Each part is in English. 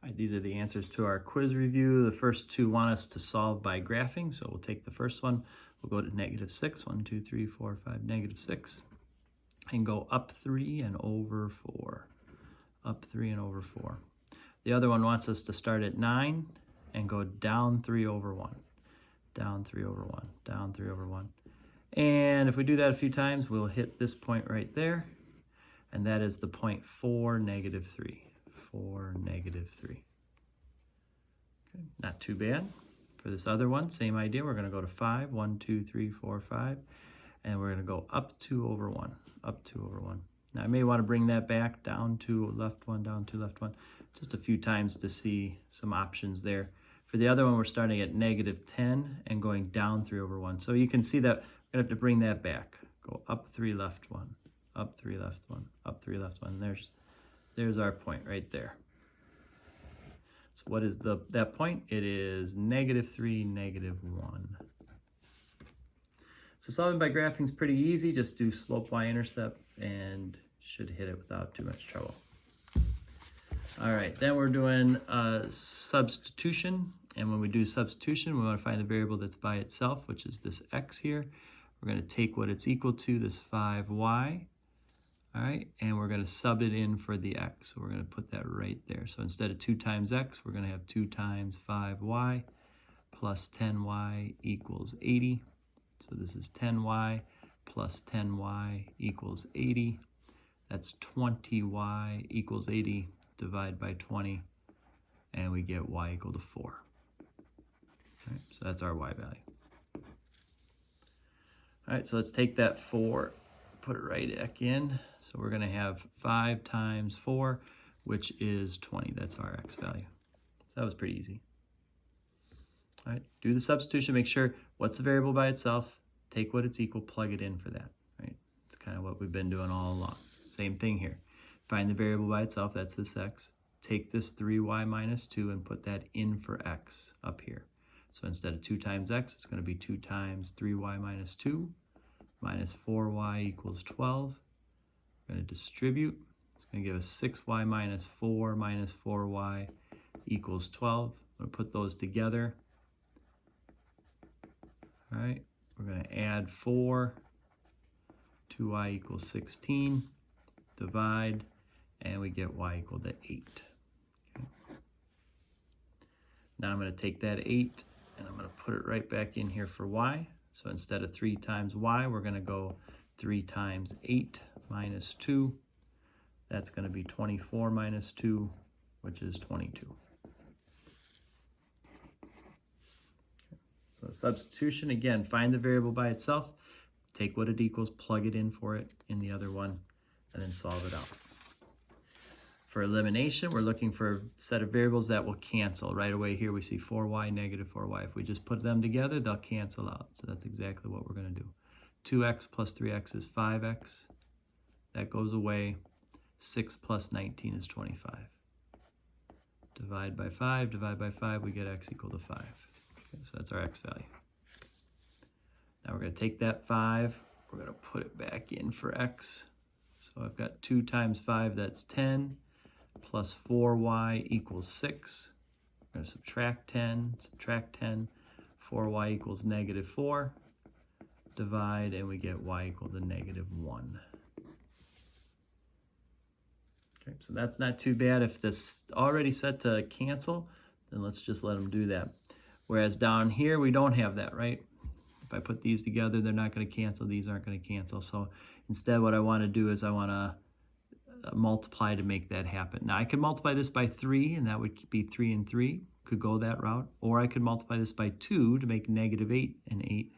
All right, these are the answers to our quiz review. The first two want us to solve by graphing, so we'll take the first one. We'll go to -6, 1, 2, 3, 4, 5, -6, and go up 3 and over 4. Up 3 and over 4. The other one wants us to start at 9 and go down 3 over 1. Down 3 over 1. Down 3 over 1. And if we do that a few times, we'll hit this point right there. And that is the point 4, -3. 4, -3. Okay, not too bad. For this other one, same idea. We're going to go to 5. 1, 2, 3, 4, 5. And we're going to go up 2 over 1. Up 2 over 1. Now I may want to bring that back, down 2, left 1, down 2, left 1. Just a few times to see some options there. For the other one, we're starting at -10 and going down 3 over 1. So you can see that we're going to have to bring that back. Go up 3, left 1. Up 3, left 1. Up 3, left 1. There's our point right there. So what is that point? It is -3, -1. So solving by graphing is pretty easy. Just do slope y-intercept and should hit it without too much trouble. All right, then we're doing substitution. And when we do substitution, we want to find the variable that's by itself, which is this x here. We're going to take what it's equal to, this 5y. All right, and we're going to sub it in for the x. So we're going to put that right there. So instead of 2 times x, we're going to have 2 times 5y plus 10y equals 80. So this is 10y plus 10y equals 80. That's 20y equals 80. Divide by 20, and we get y equal to 4. All right, so that's our y value. All right, so let's take that 4, put it right back in. So we're going to have 5 times 4, which is 20. That's our x value. So that was pretty easy. All right, do the substitution. Make sure what's the variable by itself. Take what it's equal, plug it in for that. Right? It's kind of what we've been doing all along. Same thing here. Find the variable by itself. That's this x. Take this 3y minus 2 and put that in for x up here. So instead of 2 times x, it's going to be 2 times 3y minus 2 minus 4y equals 12. We're going to distribute. It's going to give us 6y minus 4y equals 12. We'll put those together. All right. We're going to add 4. 2y equals 16. Divide. And we get y equal to 8. Okay. Now I'm going to take that 8 and I'm going to put it right back in here for y. So instead of 3 times y, we're going to go 3 times 8 minus 2. That's going to be 24 minus 2, which is 22. Okay. So substitution, again, find the variable by itself, take what it equals, plug it in for it in the other one, and then solve it out. For elimination, we're looking for a set of variables that will cancel. Right away here we see 4y, -4y. If we just put them together, they'll cancel out. So that's exactly what we're going to do. 2x plus 3x is 5x. That goes away. 6 plus 19 is 25. Divide by 5, we get x equal to 5. Okay, so that's our x value. Now we're going to take that 5, we're going to put it back in for x. So I've got 2 times 5, that's 10. Plus 4y equals 6. We're going to subtract 10, 4y equals -4. Divide, and we get y equal to -1. Okay, so that's not too bad. If this is already set to cancel, then let's just let them do that. Whereas down here, we don't have that, right? If I put these together, they're not going to cancel. These aren't going to cancel. So instead, what I want to do is I want to multiply to make that happen. Now I could multiply this by 3 and that would be 3 and 3. Could go that route. Or I could multiply this by 2 to make -8 and 8.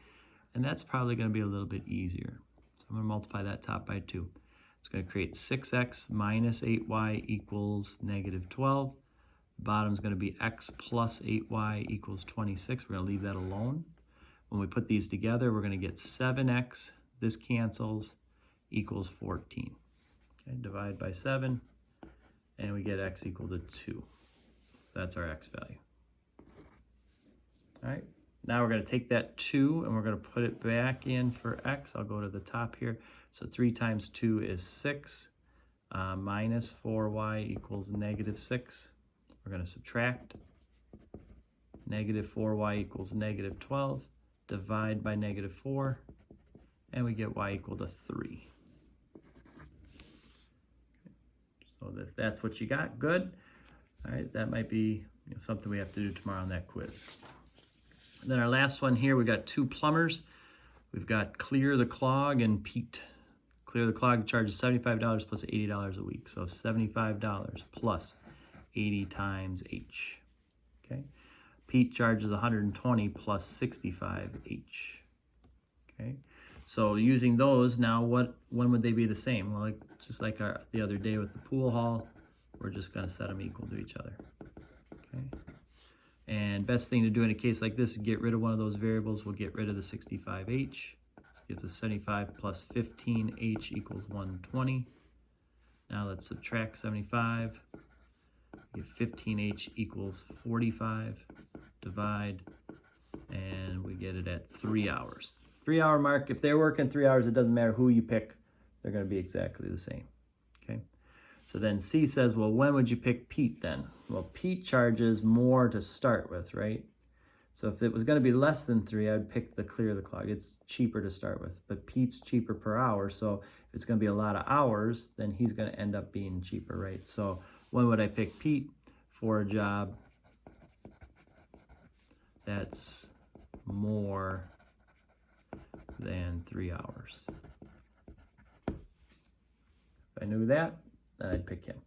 And that's probably going to be a little bit easier. So I'm going to multiply that top by 2. It's going to create 6x minus 8y equals -12. The bottom is going to be x plus 8y equals 26. We're going to leave that alone. When we put these together, we're going to get 7x. This cancels, equals 14. Okay, divide by 7, and we get x equal to 2. So that's our x value. All right, now we're going to take that 2 and we're going to put it back in for x. I'll go to the top here. So 3 times 2 is 6, minus 4y equals -6. We're going to subtract. Negative 4y equals negative 12. Divide by negative 4. And we get y equal to 3. So that's what you got. Good. All right, that might be something we have to do tomorrow on that quiz. And then our last one here, we got two plumbers. We've got Clear the Clog and Pete. Clear the Clog charges $75 plus $80 a week. So $75 plus 80 times H. Okay. Pete charges $120 plus 65 H. Okay. So using those now, when would they be the same? Well, just like the other day with the pool hall, we're just going to set them equal to each other. Okay. And best thing to do in a case like this is get rid of one of those variables. We'll get rid of the 65H. This gives us 75 plus 15H equals 120. Now let's subtract 75. Get 15H equals 45. Divide. And we get it at 3 hours. 3 hour mark. If they're working 3 hours, it doesn't matter who you pick. They're going to be exactly the same. Okay. So then C says, well, when would you pick Pete then? Well, Pete charges more to start with, right? So if it was going to be less than 3, I'd pick the Clear the Clog. It's cheaper to start with, but Pete's cheaper per hour. So if it's going to be a lot of hours, then he's going to end up being cheaper, right? So when would I pick Pete for a job that's more than 3 hours? If I knew that, then I'd pick him.